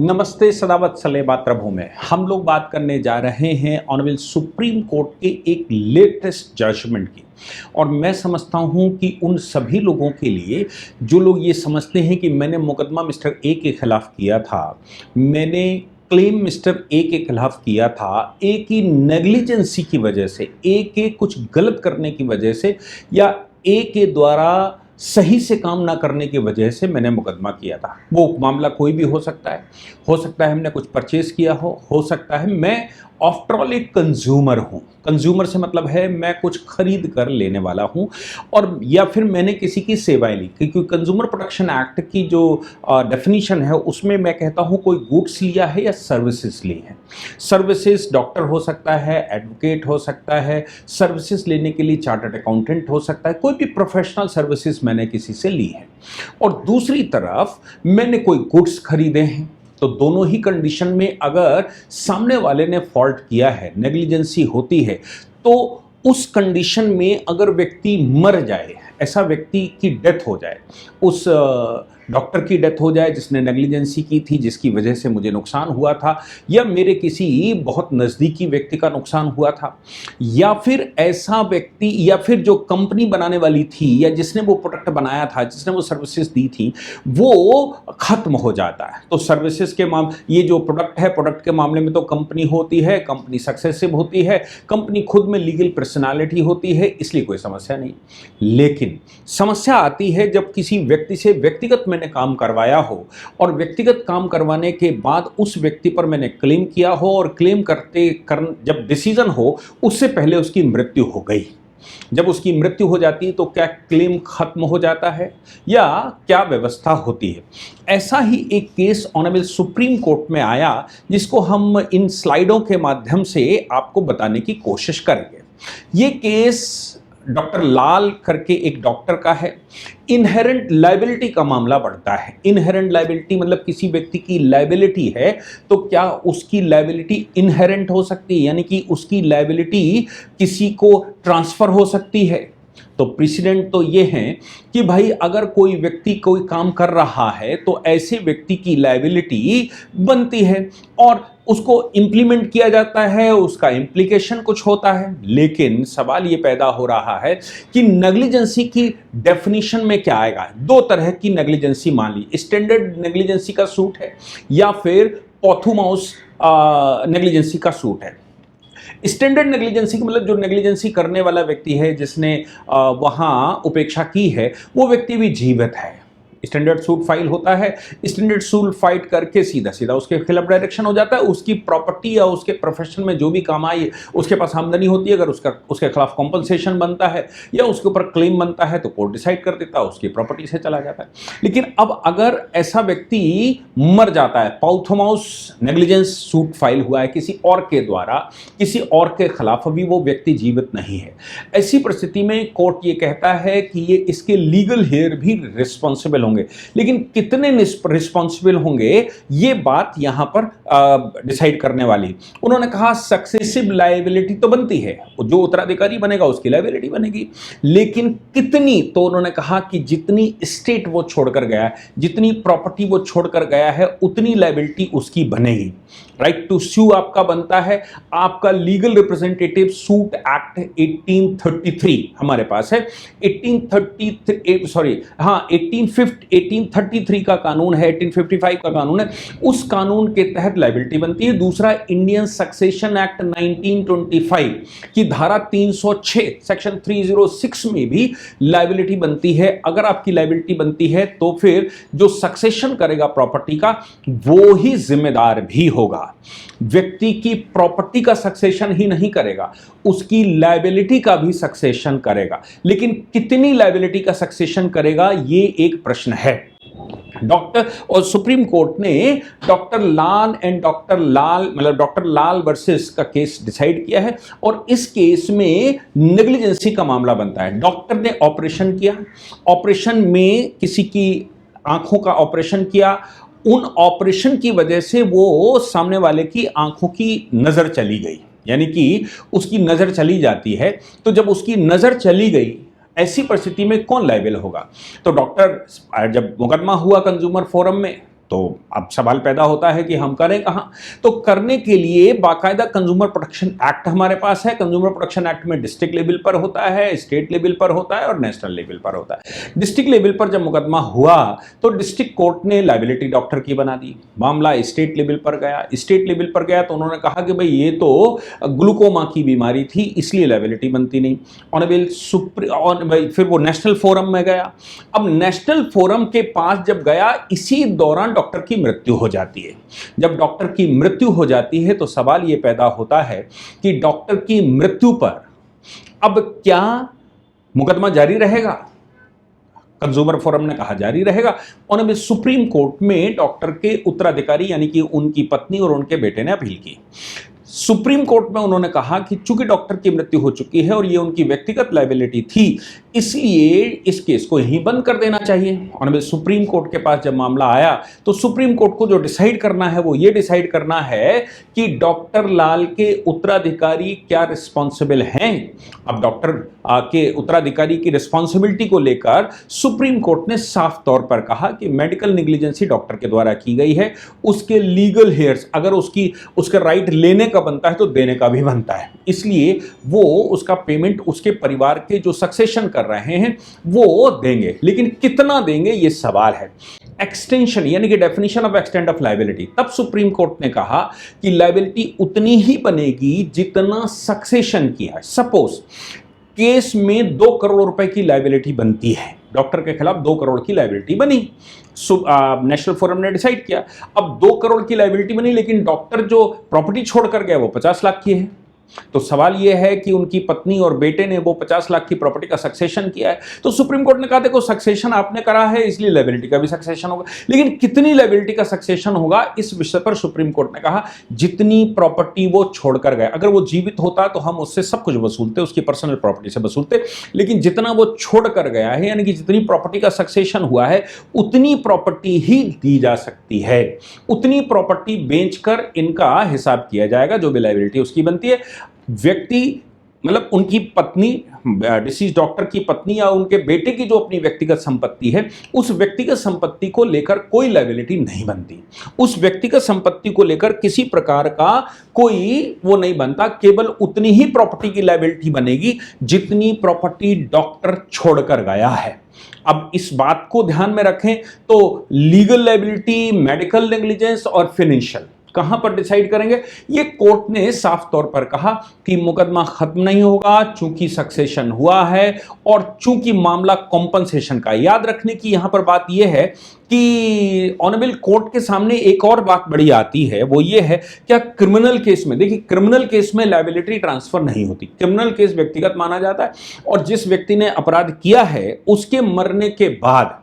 नमस्ते सदावत्सले मातृभूमि में हम लोग बात करने जा रहे हैं ऑनरेबल सुप्रीम कोर्ट के एक लेटेस्ट जजमेंट की। और मैं समझता हूं कि उन सभी लोगों के लिए जो लोग ये समझते हैं कि मैंने मुकदमा मिस्टर ए के खिलाफ किया था, मैंने क्लेम मिस्टर ए के खिलाफ किया था, ए की नेग्लिजेंसी की वजह से, ए के कुछ गलत करने की वजह से, या ए के द्वारा सही से काम ना करने की वजह से मैंने मुकदमा किया था। वो मामला कोई भी हो सकता है हमने कुछ परचेज किया हो सकता है मैं आफ्टर ऑल एक कंज्यूमर हूँ। कंज्यूमर से मतलब है मैं कुछ खरीद कर लेने वाला हूँ, और या फिर मैंने किसी की सेवाएं ली, क्योंकि कंज्यूमर प्रोटेक्शन एक्ट की जो डेफिनीशन है उसमें मैं कहता हूँ कोई गुड्स लिया है या सर्विसेज ली है। सर्विसेज डॉक्टर हो सकता है, एडवोकेट हो सकता है, सर्विसेज लेने के लिए चार्टर्ड अकाउंटेंट हो सकता है, कोई भी प्रोफेशनल सर्विसेज मैंने किसी से ली है। और दूसरी तरफ मैंने कोई गुड्स खरीदे हैं, तो दोनों ही कंडीशन में अगर सामने वाले ने फॉल्ट किया है, नेग्लिजेंसी होती है, तो उस कंडीशन में अगर व्यक्ति मर जाए, ऐसा व्यक्ति की डेथ हो जाए, उस डॉक्टर की डेथ हो जाए जिसने नेग्लिजेंसी की थी, जिसकी वजह से मुझे नुकसान हुआ था, या मेरे किसी बहुत नज़दीकी व्यक्ति का नुकसान हुआ था, या फिर ऐसा व्यक्ति, या फिर जो कंपनी बनाने वाली थी या जिसने वो प्रोडक्ट बनाया था, जिसने वो सर्विसेज दी थी, वो खत्म हो जाता है। तो सर्विसेज के ये जो प्रोडक्ट है, प्रोडक्ट के मामले में तो कंपनी होती है, कंपनी सक्सेसिव होती है, कंपनी खुद में लीगल पर्सनालिटी होती है, इसलिए कोई समस्या नहीं। लेकिन समस्या आती है जब किसी व्यक्ति से व्यक्तिगत मैंने काम करवाया हो, और व्यक्तिगत काम करवाने के बाद उस व्यक्ति पर मैंने क्लेम किया हो, और क्लेम जब डिसीजन हो उससे पहले उसकी मृत्यु हो गई। जब उसकी मृत्यु हो जाती है तो क्या क्लेम खत्म हो जाता है, या क्या व्यवस्था होती है? ऐसा ही एक केस ऑनरेबल सुप्रीम कोर्ट में आया, जिसको हम इन स्लाइडों के माध्यम से आपको बताने की कोशिश करेंगे। ये केस डॉक्टर लाल करके एक डॉक्टर का है। इनहेरेंट लायबिलिटी का मामला बढ़ता है। इनहेरेंट लायबिलिटी मतलब किसी व्यक्ति की लायबिलिटी है, तो क्या उसकी लायबिलिटी इनहेरेंट हो सकती है, यानी कि उसकी लायबिलिटी किसी को ट्रांसफर हो सकती है। तो प्रेसिडेंट तो ये है कि भाई अगर कोई व्यक्ति कोई काम कर रहा है तो ऐसे व्यक्ति की लायबिलिटी बनती है, और उसको इंप्लीमेंट किया जाता है, उसका इम्प्लीकेशन कुछ होता है। लेकिन सवाल ये पैदा हो रहा है कि नेग्लिजेंसी की डेफिनेशन में क्या आएगा। दो तरह की नेग्लिजेंसी मान ली, स्टैंडर्ड नेग्लिजेंसी का सूट है, या फिर पोथुमाउस नेग्लिजेंसी का सूट है। स्टैंडर्ड नेग्लिजेंसी का मतलब जो नेग्लिजेंसी करने वाला व्यक्ति है, जिसने वहां उपेक्षा की है, वो व्यक्ति भी जीवित है। स्टैंडर्ड सूट फाइल होता है, स्टैंडर्ड सूट फाइट करके सीधा सीधा उसके खिलाफ डायरेक्शन हो जाता है। उसकी प्रॉपर्टी या उसके प्रोफेशन में जो भी काम आई, उसके पास आमदनी होती है, अगर उसके खिलाफ कॉम्पनसेशन बनता है या उसके ऊपर क्लेम बनता है, तो कोर्ट डिसाइड कर देता है, उसकी प्रॉपर्टी से चला जाता है। लेकिन अब अगर ऐसा व्यक्ति मर जाता है, पोथुमाउस नेग्लिजेंस सूट फाइल हुआ है किसी और के द्वारा, किसी और के खिलाफ, अभी वो व्यक्ति जीवित नहीं है, ऐसी परिस्थिति में कोर्ट ये कहता है कि ये इसके लीगल हेयर भी रिस्पॉन्सिबल होंगे। लेकिन कितने रिस्पॉन्सिबल होंगे, ये बात यहां पर डिसाइड करने वाली। उन्होंने कहा सक्सेसिव लायबिलिटी तो बनती है, जो उत्तराधिकारी बनेगा उसकी लायबिलिटी बनेगी, लेकिन कितनी? तो उन्होंने कहा कि जितनी स्टेट वो छोड़कर गया है, जितनी प्रॉपर्टी वो छोड़कर गया है, उतनी लायबिलिटी उसकी बनेगी। राइट टू स्यू आपका बनता है, आपका लीगल रिप्रेजेंटेटिव सूट एक्ट 1833 हमारे पास है। 1833 का कानून है, 1855 का कानून है, उस कानून के तहत लायबिलिटी बनती है। दूसरा इंडियन सक्सेशन एक्ट 1925 की धारा 306 सेक्शन 306 में भी लायबिलिटी बनती है। अगर आपकी लायबिलिटी बनती है तो फिर जो सक्सेशन करेगा प्रॉपर्टी का, वो ही जिम्मेदार भी होगा। व्यक्ति की प्रॉपर्टी का सक्सेशन ही नहीं करेगा, उसकी लायबिलिटी का भी सक्सेशन करेगा। लेकिन कितनी लायबिलिटी का सक्सेशन करेगा, ये एक प्रश्न है। डॉक्टर और सुप्रीम कोर्ट ने डॉक्टर लाल वर्सेस का केस डिसाइड किया है, और इस केस में नेग्लिजेंसी का मामला बनता है। डॉक्टर ने ऑपरेशन किया, ऑपरेशन में किसी की आंखों का ऑपरेशन किया, उन ऑपरेशन की वजह से वो सामने वाले की आंखों की नजर चली गई, यानी कि उसकी नजर चली जाती है। तो जब उसकी नजर चली गई, ऐसी परिस्थिति में कौन लायबल होगा? तो डॉक्टर, जब मुकदमा हुआ कंज्यूमर फोरम में, तो अब सवाल पैदा होता है कि हम करें कहाँ। तो करने के लिए बाकायदा कंज्यूमर प्रोटेक्शन एक्ट हमारे पास है। कंज्यूमर प्रोटेक्शन एक्ट में डिस्ट्रिक्ट लेवल पर होता है, स्टेट लेवल पर होता है और नेशनल लेवल पर होता है। डिस्ट्रिक्ट लेवल पर जब मुकदमा हुआ तो डिस्ट्रिक्ट कोर्ट ने लायबिलिटी डॉक्टर की बना दी। मामला स्टेट लेवल पर गया। स्टेट लेवल पर गया तो उन्होंने कहा कि भाई ये तो ग्लूकोमा की बीमारी थी, इसलिए लायबिलिटी बनती नहीं। फिर वो नेशनल फोरम में गया। अब नेशनल फोरम के पास जब गया, इसी दौरान डॉक्टर की मृत्यु हो जाती है। जब डॉक्टर की मृत्यु हो जाती है तो सवाल यह पैदा होता है कि डॉक्टर की मृत्यु पर अब क्या मुकदमा जारी रहेगा? कंज्यूमर फोरम ने कहा जारी रहेगा। उन्होंने सुप्रीम कोर्ट में डॉक्टर के उत्तराधिकारी यानी कि उनकी पत्नी और उनके बेटे ने अपील की। सुप्रीम कोर्ट में उन्होंने कहा कि चूंकि डॉक्टर की मृत्यु हो चुकी है और ये उनकी व्यक्तिगत लायबिलिटी थी, इसलिए इस केस को यहीं बंद कर देना चाहिए। और सुप्रीम कोर्ट के पास जब मामला आया तो सुप्रीम कोर्ट को जो डिसाइड करना है वो ये डिसाइड करना है कि डॉक्टर लाल के उत्तराधिकारी क्या रिस्पॉन्सिबल हैं। अब डॉक्टर के उत्तराधिकारी की रिस्पॉन्सिबिलिटी को लेकर सुप्रीम कोर्ट ने साफ तौर पर कहा कि मेडिकल नेग्लिजेंसी डॉक्टर के द्वारा की गई है, उसके लीगल हेयर्स अगर उसका राइट लेने का बनता है तो देने का भी बनता है, इसलिए वो उसका पेमेंट उसके परिवार के जो सक्सेशन कर रहे हैं वो देंगे। लेकिन कितना देंगे ये सवाल है। एक्सटेंशन यानी कि definition of extent of liability, तब सुप्रीम कोर्ट ने कहा कि लायबिलिटी उतनी ही बनेगी जितना सक्सेशन किया है। सपोज केस में 2 करोड़ रुपए की लायबिलिटी बनती है, डॉक्टर के खिलाफ 2 करोड़ की लायबिलिटी बनी, नेशनल फोरम ने डिसाइड किया। अब 2 करोड़ की लायबिलिटी बनी, लेकिन डॉक्टर जो प्रॉपर्टी छोड़कर गया वो 50 लाख की है। तो सवाल यह है कि उनकी पत्नी और बेटे ने वो 50 लाख की प्रॉपर्टी का सक्सेशन किया है। तो सुप्रीम कोर्ट ने कहा देखो सक्सेशन आपने करा है इसलिए लायबिलिटी का भी सक्सेशन होगा, लेकिन कितनी लायबिलिटी का सक्सेशन होगा इस विषय पर सुप्रीम कोर्ट ने कहा जितनी प्रॉपर्टी वो छोड़कर गए। अगर वो जीवित होता तो हम उससे सब कुछ वसूलते, उसकी पर्सनल प्रॉपर्टी से वसूलते, लेकिन जितना वो छोड़कर गया है यानी कि जितनी प्रॉपर्टी का सक्सेशन हुआ है उतनी प्रॉपर्टी ही दी जा सकती है। उतनी प्रॉपर्टी बेचकर इनका हिसाब किया जाएगा, जो भी लायबिलिटी उसकी बनती है। व्यक्ति मतलब उनकी पत्नी, डिसीज डॉक्टर की पत्नी या उनके बेटे की जो अपनी व्यक्तिगत संपत्ति है, उस व्यक्तिगत संपत्ति को लेकर कोई लायबिलिटी नहीं बनती। उस व्यक्तिगत संपत्ति को लेकर किसी प्रकार का कोई वो नहीं बनता, केवल उतनी ही प्रॉपर्टी की लायबिलिटी बनेगी जितनी प्रॉपर्टी डॉक्टर छोड़कर गया है। अब इस बात को ध्यान में रखें तो लीगल लायबिलिटी, मेडिकल नेग्लिजेंस और फाइनेंशियल कहां पर डिसाइड करेंगे? ये कोर्ट ने साफ तौर पर कहा कि मुकदमा खत्म नहीं होगा चूंकि सक्सेशन हुआ है और चूंकि मामला कॉम्पनसेशन का। याद रखने की यहां पर बात यह है कि ऑनरेबल कोर्ट के सामने एक और बात बड़ी आती है, वो ये है क्या क्रिमिनल केस में, देखिए क्रिमिनल केस में लायबिलिटी ट्रांसफर नहीं होती। क्रिमिनल केस व्यक्तिगत माना जाता है और जिस व्यक्ति ने अपराध किया है उसके मरने के बाद,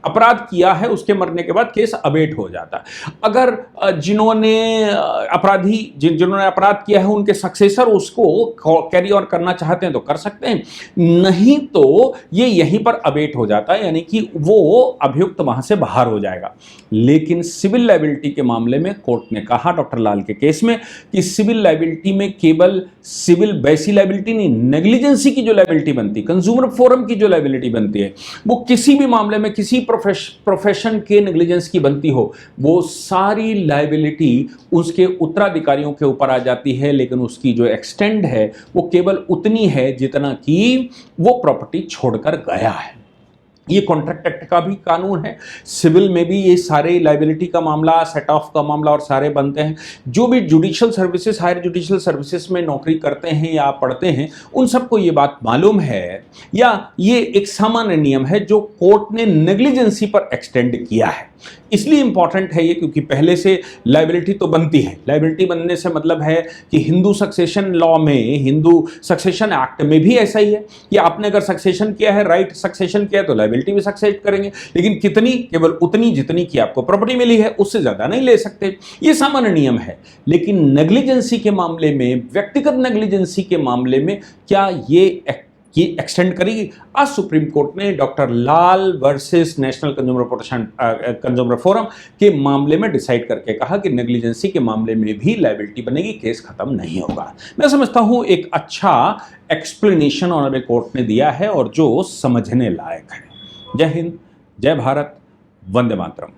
अपराध किया है उसके मरने के बाद केस अबेट हो जाता है। अगर जिन्होंने अपराध किया है उनके सक्सेसर उसको कैरी ऑन करना चाहते हैं तो कर सकते हैं, नहीं तो ये यहीं पर अबेट हो जाता है, यानी कि वो अभियुक्त वहां से बाहर हो जाएगा। लेकिन सिविल लायबिलिटी के मामले में कोर्ट ने कहा डॉक्टर लाल के केस में कि सिविल लायबिलिटी में केवल सिविल वैसी लायबिलिटी नहीं, नेग्लिजेंसी की जो लायबिलिटी बनती है, कंज्यूमर फोरम की जो लायबिलिटी बनती है, वो किसी भी मामले में किसी प्रोफेशन के नेग्लिजेंस की बनती हो, वो सारी लायबिलिटी उसके उत्तराधिकारियों के ऊपर आ जाती है। लेकिन उसकी जो एक्सटेंड है वो केवल उतनी है जितना कि वो प्रॉपर्टी छोड़कर गया है। ये कॉन्ट्रैक्ट एक्ट का भी कानून है, सिविल में भी ये सारे लायबिलिटी का मामला, सेट ऑफ का मामला और सारे बनते हैं। जो भी judicial services, higher judicial services में नौकरी करते हैं या पढ़ते हैं उन सबको ये बात मालूम है, या ये एक सामान्य नियम है जो कोर्ट ने नेग्लिजेंसी पर एक्सटेंड किया है। इसलिए इंपॉर्टेंट है ये क्योंकि पहले से लायबिलिटी तो बनती है। लायबिलिटी बनने से मतलब है कि हिंदू सक्सेशन लॉ में, हिंदू सक्सेशन एक्ट में भी ऐसा ही है कि आपने अगर सक्सेशन किया है, राइट सक्सेशन किया है, तो लायबिलिटी भी सक्सेस करेंगे, लेकिन कितनी? केवल उतनी जितनी की आपको प्रॉपर्टी मिली है, उससे ज्यादा नहीं ले सकते। ये सामान्य नियम है। लेकिन नेग्लिजेंसी के मामले में, व्यक्तिगत नेग्लिजेंसी के मामले में क्या ये एक्सटेंड करेगी? आज सुप्रीम कोर्ट ने डॉक्टर लाल वर्सेस नेशनल कंज्यूमर फोरम के मामले में डिसाइड करके कहा कि नेग्लिजेंसी के मामले में भी लायबिलिटी बनेगी, केस खत्म नहीं होगा। मैं समझता हूं एक अच्छा एक्सप्लेनेशन ऑनरेबल कोर्ट ने दिया है और जो समझने लायक है। जय हिंद, जय भारत, वंदे मातरम।